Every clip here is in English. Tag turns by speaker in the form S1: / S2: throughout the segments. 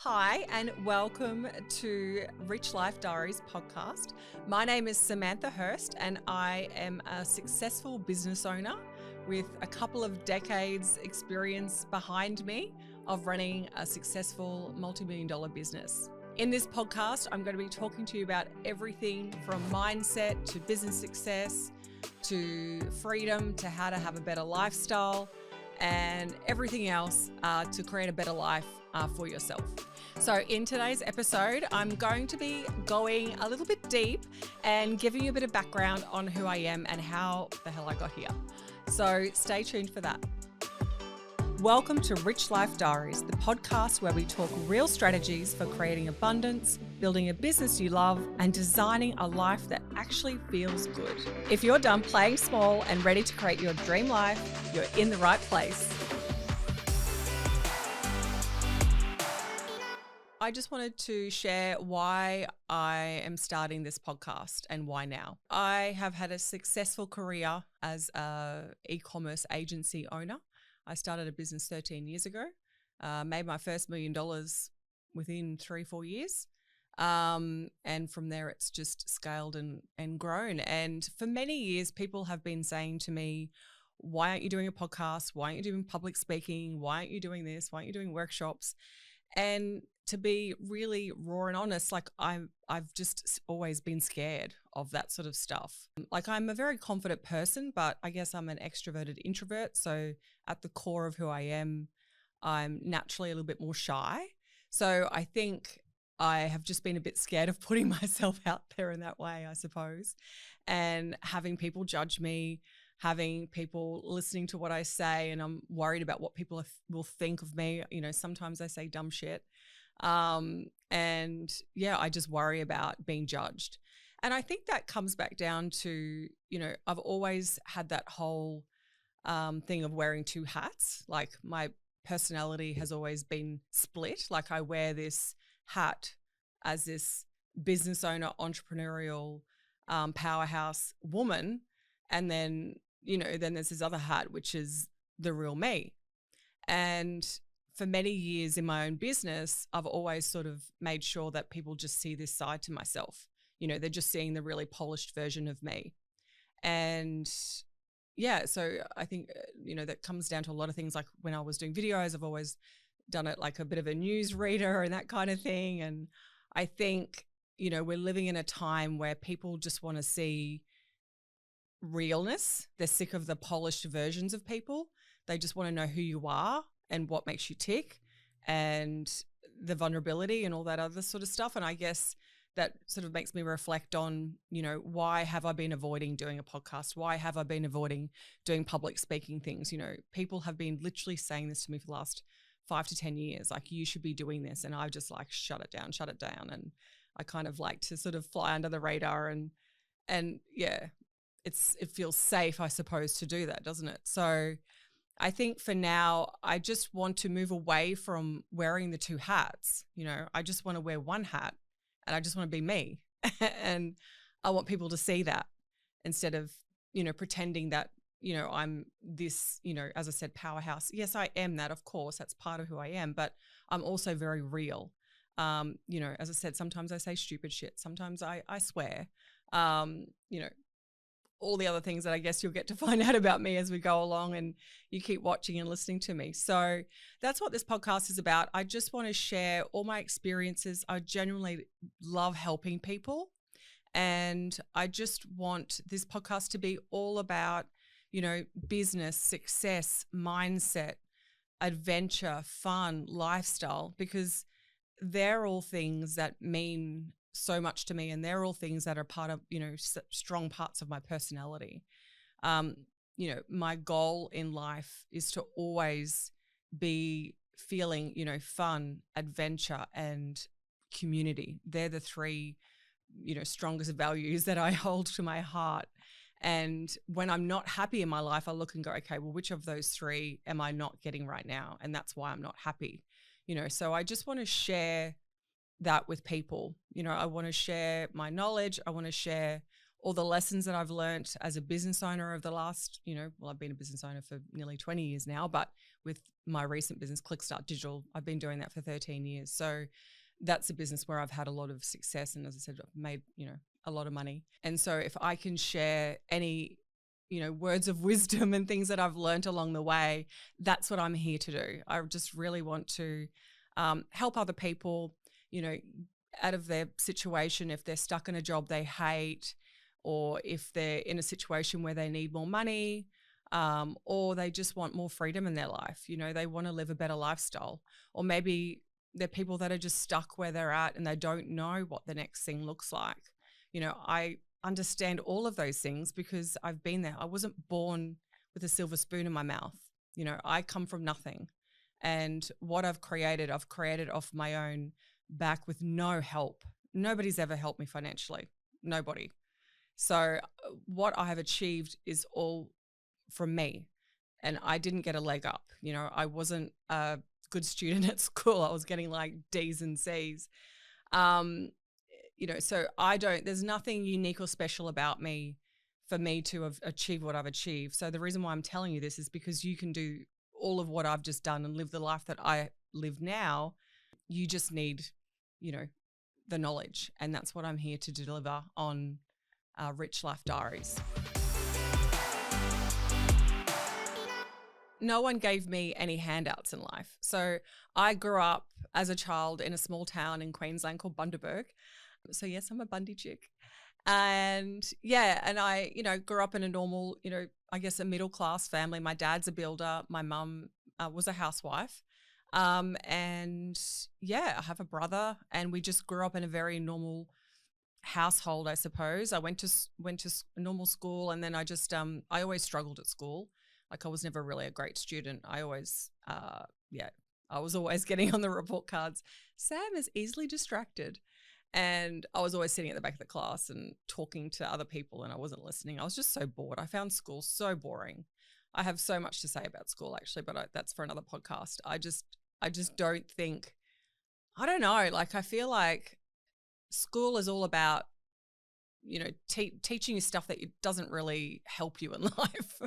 S1: Hi, and welcome to Rich Life Diaries podcast. My name is Samantha Hurst, and I am a successful business owner with a couple of decades experience behind me of running a successful multi-million dollar business. In this podcast, I'm going to be talking to you about everything from mindset to business success to freedom to how to have a better lifestyle and everything else to create a better life for yourself. So in today's episode, I'm going to be going a little bit deep and giving you a bit of background on who I am and how the hell I got here. So stay tuned for that. Welcome to Rich Life Diaries, the podcast where we talk real strategies for creating abundance, building a business you love, and designing a life that actually feels good. If you're done playing small and ready to create your dream life, you're in the right place. I just wanted to share why I am starting this podcast and why now. I have had a successful career as an e-commerce agency owner. I started a business 13 years ago, made my first $1 million within 3-4 years. And from there, it's just scaled and grown. And for many years, people have been saying to me, why aren't you doing a podcast? Why aren't you doing public speaking? Why aren't you doing this? Why aren't you doing workshops? And to be really raw and honest, like I've just always been scared of that sort of stuff. Like I'm a very confident person, but I guess I'm an extroverted introvert. So at the core of who I am, I'm naturally a little bit more shy. So I think I have just been a bit scared of putting myself out there in that way, I suppose, and having people judge me, having people listening to what I say, and I'm worried about what people will think of me. You know, sometimes I say dumb shit. And yeah, I just worry about being judged. And I think that comes back down to, you know, I've always had that whole thing of wearing two hats. Like my personality has always been split. Like I wear this hat as this business owner, entrepreneurial, powerhouse woman. And then, you know, then there's this other hat, which is the real me. And for many years in my own business, I've always sort of made sure that people just see this side to myself. You know, they're just seeing the really polished version of me. And yeah, so I think, you know, that comes down to a lot of things. Like when I was doing videos, I've always done it like a bit of a news reader and that kind of thing. And I think, you know, we're living in a time where people just want to see realness. They're sick of the polished versions of people. They just want to know who you are and what makes you tick and the vulnerability and all that other sort of stuff. And I guess that sort of makes me reflect on, you know, why have I been avoiding doing a podcast? Why have I been avoiding doing public speaking things? You know, people have been literally saying this to me for the last 5 to 10 years, like you should be doing this. And I've just like, shut it down. And I kind of like to sort of fly under the radar and yeah, it feels safe, I suppose, to do that, doesn't it? So I think for now, I just want to move away from wearing the two hats. You know, I just want to wear one hat and I just want to be me. And I want people to see that instead of, you know, pretending that, you know, I'm this, you know, as I said, powerhouse. Yes, I am that, of course, that's part of who I am, but I'm also very real. You know, as I said, sometimes I say stupid shit. Sometimes I swear, you know, all the other things that I guess you'll get to find out about me as we go along and you keep watching and listening to me. So that's what this podcast is about. I just want to share all my experiences. I genuinely love helping people. And I just want this podcast to be all about, you know, business, success, mindset, adventure, fun, lifestyle, because they're all things that mean so much to me, and they're all things that are part of, you know, strong parts of my personality. You know, my goal in life is to always be feeling, you know, fun, adventure, and community. They're the three, you know, strongest values that I hold to my heart. And when I'm not happy in my life, I look and go, okay, well, which of those three am I not getting right now? And that's why I'm not happy, you know. So I just want to share that with people. You know, I want to share my knowledge. I want to share all the lessons that I've learned as a business owner over the last, I've been a business owner for nearly 20 years now, but with my recent business, Clickstart Digital, I've been doing that for 13 years. So that's a business where I've had a lot of success. And as I said, I've made, a lot of money. And so if I can share any, words of wisdom and things that I've learned along the way, that's what I'm here to do. I just really want to help other people, out of their situation, if they're stuck in a job they hate, or if they're in a situation where they need more money, or they just want more freedom in their life. They want to live a better lifestyle, or maybe they're people that are just stuck where they're at and they don't know what the next thing looks like. I understand all of those things because I've been there. I wasn't born with a silver spoon in my mouth. I come from nothing. And what I've created off my own back with no help. Nobody's ever helped me financially. Nobody. So what I have achieved is all from me. And I didn't get a leg up. I wasn't a good student at school. I was getting like D's and C's. So there's nothing unique or special about me for me to have achieved what I've achieved. So the reason why I'm telling you this is because you can do all of what I've just done and live the life that I live now. You just need, the knowledge. And that's what I'm here to deliver on Rich Life Diaries. No one gave me any handouts in life. So I grew up as a child in a small town in Queensland called Bundaberg. So yes, I'm a Bundy chick. And I, grew up in a normal, a middle class family. My dad's a builder. My mum was a housewife. I have a brother, and we just grew up in a very normal household, I suppose. I went to a normal school, and then I just, I always struggled at school. Like I was never really a great student. I always, I was always getting on the report cards, Sam is easily distracted. And I was always sitting at the back of the class and talking to other people, and I wasn't listening. I was just so bored. I found school so boring. I have so much to say about school actually, but that's for another podcast. I just don't think, I don't know, like I feel like school is all about, teaching you stuff that doesn't really help you in life.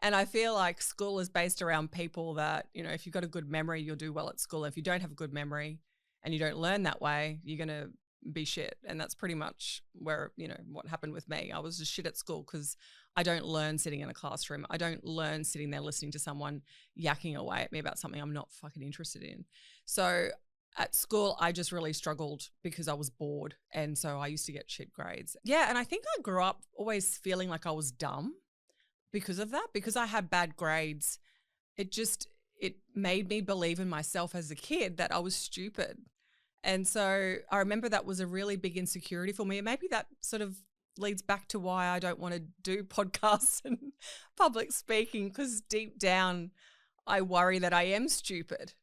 S1: And I feel like school is based around people that, if you've got a good memory, you'll do well at school. If you don't have a good memory and you don't learn that way, you're going to be shit. And that's pretty much where, what happened with me. I was just shit at school because I don't learn sitting in a classroom. I don't learn sitting there listening to someone yakking away at me about something I'm not fucking interested in. So at school, I just really struggled because I was bored. And so I used to get shit grades. Yeah. And I think I grew up always feeling like I was dumb because of that, because I had bad grades. It made me believe in myself as a kid that I was stupid. And so I remember that was a really big insecurity for me. And maybe that sort of leads back to why I don't want to do podcasts and public speaking, because deep down I worry that I am stupid,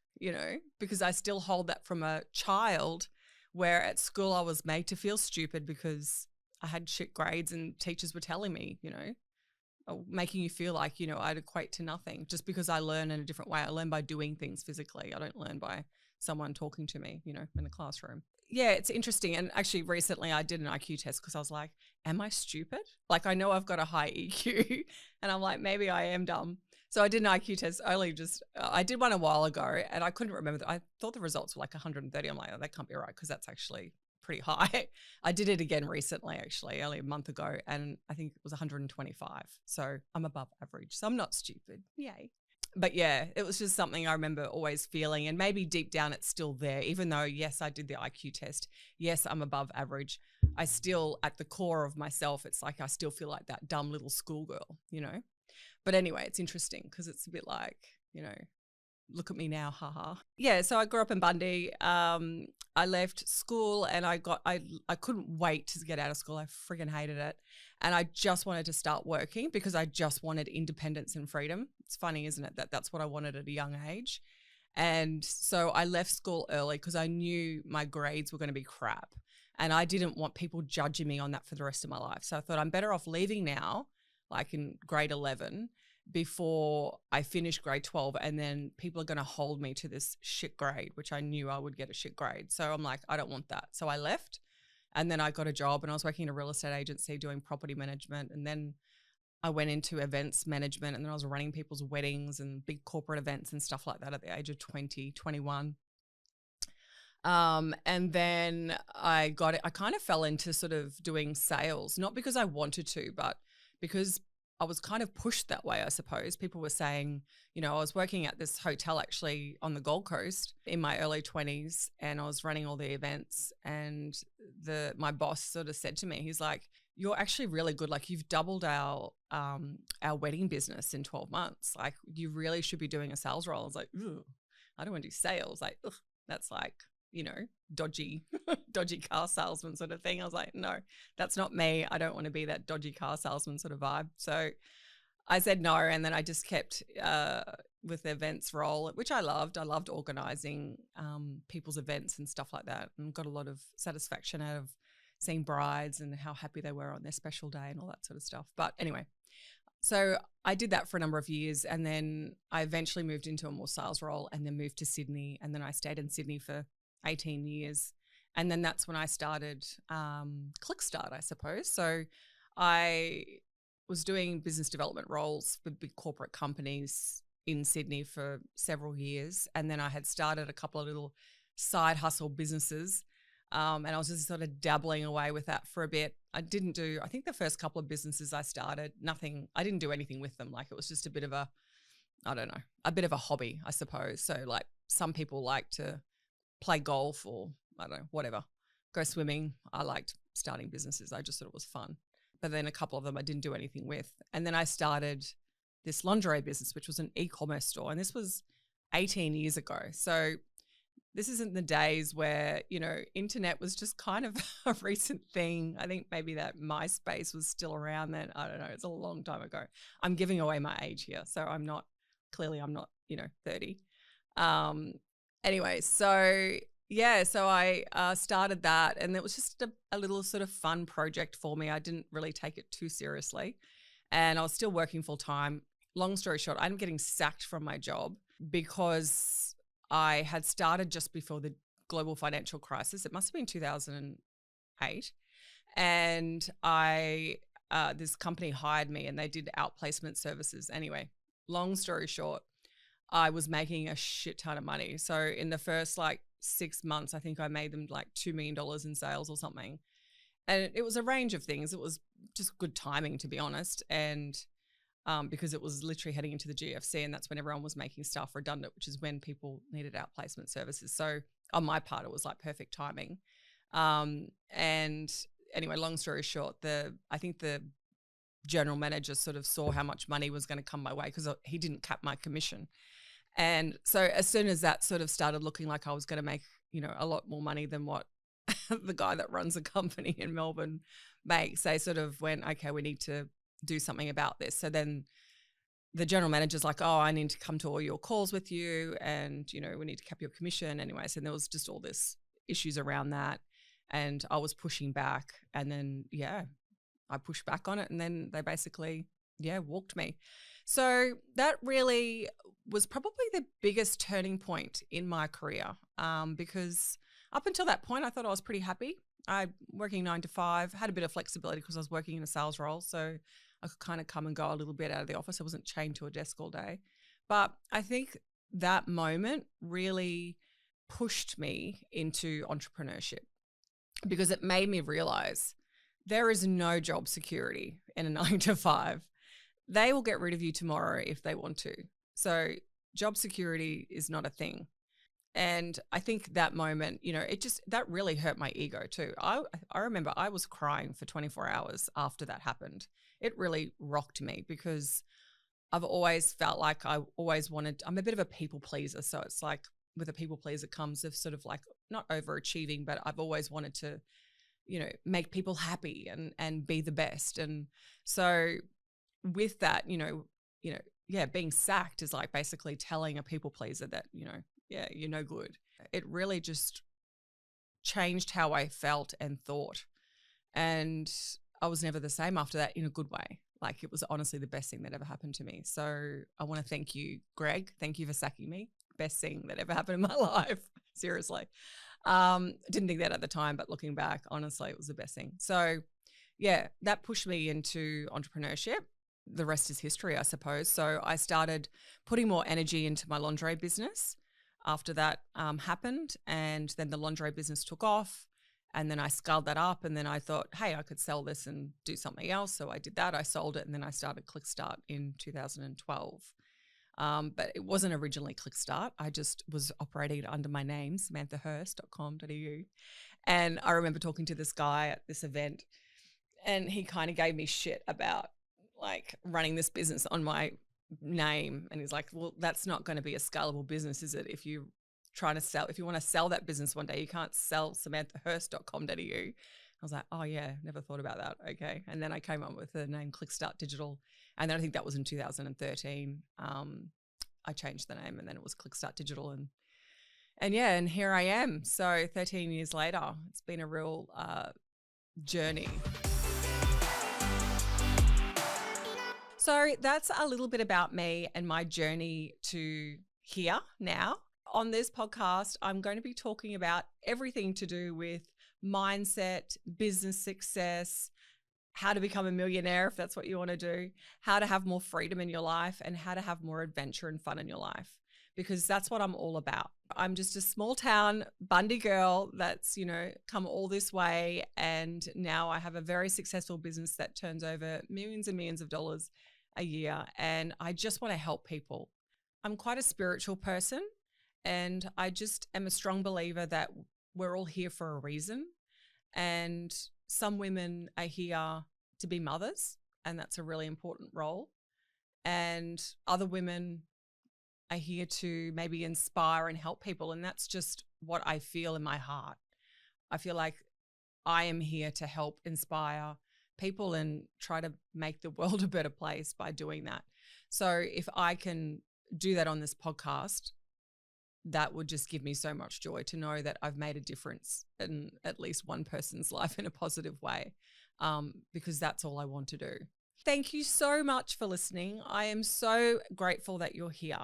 S1: because I still hold that from a child, where at school I was made to feel stupid because I had shit grades and teachers were telling me, making you feel like, I'd equate to nothing just because I learn in a different way. I learn by doing things physically. I don't learn by someone talking to me, in the classroom. Yeah, it's interesting. And actually recently I did an IQ test because I was like, am I stupid? Like I know I've got a high EQ and I'm like, maybe I am dumb. So I did an IQ test I did one a while ago and I couldn't remember. I thought the results were like 130. I'm like, oh, that can't be right because that's actually pretty high. I did it again recently, actually, only a month ago, and I think it was 125. So I'm above average. So I'm not stupid. Yay. But yeah, it was just something I remember always feeling, and maybe deep down it's still there, even though, yes, I did the IQ test. Yes, I'm above average. I still, at the core of myself, it's like I still feel like that dumb little schoolgirl, But anyway, it's interesting because it's a bit like, look at me now, haha. Yeah, so I grew up in Bundy. I left school and I couldn't wait to get out of school. I friggin' hated it. And I just wanted to start working because I just wanted independence and freedom. It's funny, isn't it, that that's what I wanted at a young age. And so I left school early because I knew my grades were going to be crap. And I didn't want people judging me on that for the rest of my life. So I thought I'm better off leaving now, like in grade 11, before I finish grade 12, and then people are going to hold me to this shit grade, which I knew I would get a shit grade. So I'm like, I don't want that. So I left And then I got a job and I was working in a real estate agency doing property management. And then I went into events management, and then I was running people's weddings and big corporate events and stuff like that at the age of 20, 21. And then I kind of fell into sort of doing sales, not because I wanted to, but because I was kind of pushed that way, I suppose. People were saying, I was working at this hotel actually on the Gold Coast in my early 20s, and I was running all the events, and my boss sort of said to me, he's like, "You're actually really good. Like, you've doubled our wedding business in 12 months. Like, you really should be doing a sales role." I was like, "Ugh, I don't want to do sales. Like, ugh, that's like, dodgy car salesman sort of thing." I was like, "No, that's not me. I don't want to be that dodgy car salesman sort of vibe." So I said no, and then I just kept with the events role, which I loved. I loved organizing people's events and stuff like that, and got a lot of satisfaction out of seeing brides and how happy they were on their special day and all that sort of stuff. But anyway, so I did that for a number of years, and then I eventually moved into a more sales role, and then moved to Sydney, and then I stayed in Sydney for 18 years. And then that's when I started ClickStart, I suppose. So I was doing business development roles for big corporate companies in Sydney for several years. And then I had started a couple of little side hustle businesses. And I was just sort of dabbling away with that for a bit. I think the first couple of businesses I started, I didn't do anything with them. Like, it was just a bit of a hobby, I suppose. So like, some people like to play golf, or I don't know, whatever, go swimming. I liked starting businesses. I just thought it was fun. But then a couple of them I didn't do anything with. And then I started this lingerie business, which was an e-commerce store. And this was 18 years ago. So this isn't the days where, internet was just kind of a recent thing. I think maybe that MySpace was still around then. I don't know. It's a long time ago. I'm giving away my age here. So I'm not 30. Anyway, so I started that, and it was just a little sort of fun project for me. I didn't really take it too seriously, and I was still working full time. Long story short, I'm getting sacked from my job because I had started just before the global financial crisis. It must have been 2008, and this company hired me, and they did outplacement services. Anyway, long story short, I was making a shit ton of money. So in the first 6 months, I think I made them $2 million in sales or something. And it was a range of things. It was just good timing, to be honest. And because it was literally heading into the GFC, and that's when everyone was making staff redundant, which is when people needed outplacement services. So on my part, it was perfect timing. And anyway, long story short, I think the general manager sort of saw how much money was going to come my way, because he didn't cap my commission. And so as soon as that sort of started looking like I was going to make, a lot more money than what the guy that runs a company in Melbourne makes, they sort of went, okay, we need to do something about this. So then the general manager's like, oh, I need to come to all your calls with you, and, we need to cap your commission. Anyway, so there was just all this issues around that, and I was pushing back, and then, I pushed back on it, and then they basically, walked me. So that really was probably the biggest turning point in my career, because up until that point, I thought I was pretty happy. I working 9 to 5, had a bit of flexibility because I was working in a sales role, so I could kind of come and go a little bit out of the office. I wasn't chained to a desk all day. But I think that moment really pushed me into entrepreneurship, because it made me realize there is no job security in a 9 to 5. They will get rid of you tomorrow if they want to. So job security is not a thing. And I think that moment, that really hurt my ego too. I remember I was crying for 24 hours after that happened. It really rocked me, because I've always felt like I'm a bit of a people pleaser. So it's like, with a people pleaser comes of sort of not overachieving, but I've always wanted to, make people happy and be the best. And so with that, being sacked is basically telling a people pleaser that, you're no good. It really just changed how I felt and thought. And I was never the same after that, in a good way. It was honestly the best thing that ever happened to me. So I want to thank you, Greg. Thank you for sacking me. Best thing that ever happened in my life. Seriously. Didn't think that at the time, but looking back, honestly, it was the best thing. So yeah, that pushed me into entrepreneurship. The rest is history, I suppose. So I started putting more energy into my lingerie business after that happened. And then the lingerie business took off. And then I scaled that up. And then I thought, hey, I could sell this and do something else. So I did that. I sold it. And then I started Clickstart in 2012. But it wasn't originally Clickstart. I just was operating it under my name, samanthahurst.com.au. And I remember talking to this guy at this event, and he kind of gave me shit about like running this business on my name. And he's like, well, that's not going to be a scalable business, is it? If you want to sell that business one day, you can't sell samanthahurst.com.au. I was like, oh yeah, never thought about that. Okay. And then I came up with the name Clickstart Digital. And then I think that was in 2013. I changed the name, and then it was Clickstart Digital. And yeah, and here I am. So 13 years later, it's been a real journey. So that's a little bit about me and my journey to here now. On this podcast, I'm going to be talking about everything to do with mindset, business success, how to become a millionaire if that's what you want to do, how to have more freedom in your life, and how to have more adventure and fun in your life, because that's what I'm all about. I'm just a small town Bundy girl that's, come all this way, and now I have a very successful business that turns over millions and millions of dollars a year, and I just want to help people. I'm quite a spiritual person, and I just am a strong believer that we're all here for a reason, and some women are here to be mothers, and that's a really important role. And other women are here to maybe inspire and help people. And that's just what I feel in my heart. I feel like I am here to help inspire people and try to make the world a better place by doing that. So if I can do that on this podcast, that would just give me so much joy to know that I've made a difference in at least one person's life in a positive way, because that's all I want to do. Thank you so much for listening. I am so grateful that you're here,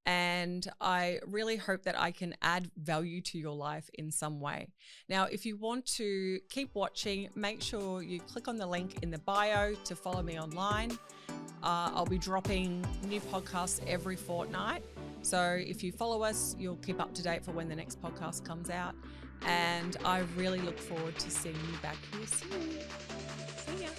S1: and I really hope that I can add value to your life in some way. Now, if you want to keep watching, make sure you click on the link in the bio to follow me online. I'll be dropping new podcasts every fortnight. So if you follow us, you'll keep up to date for when the next podcast comes out. And I really look forward to seeing you back here soon. See ya.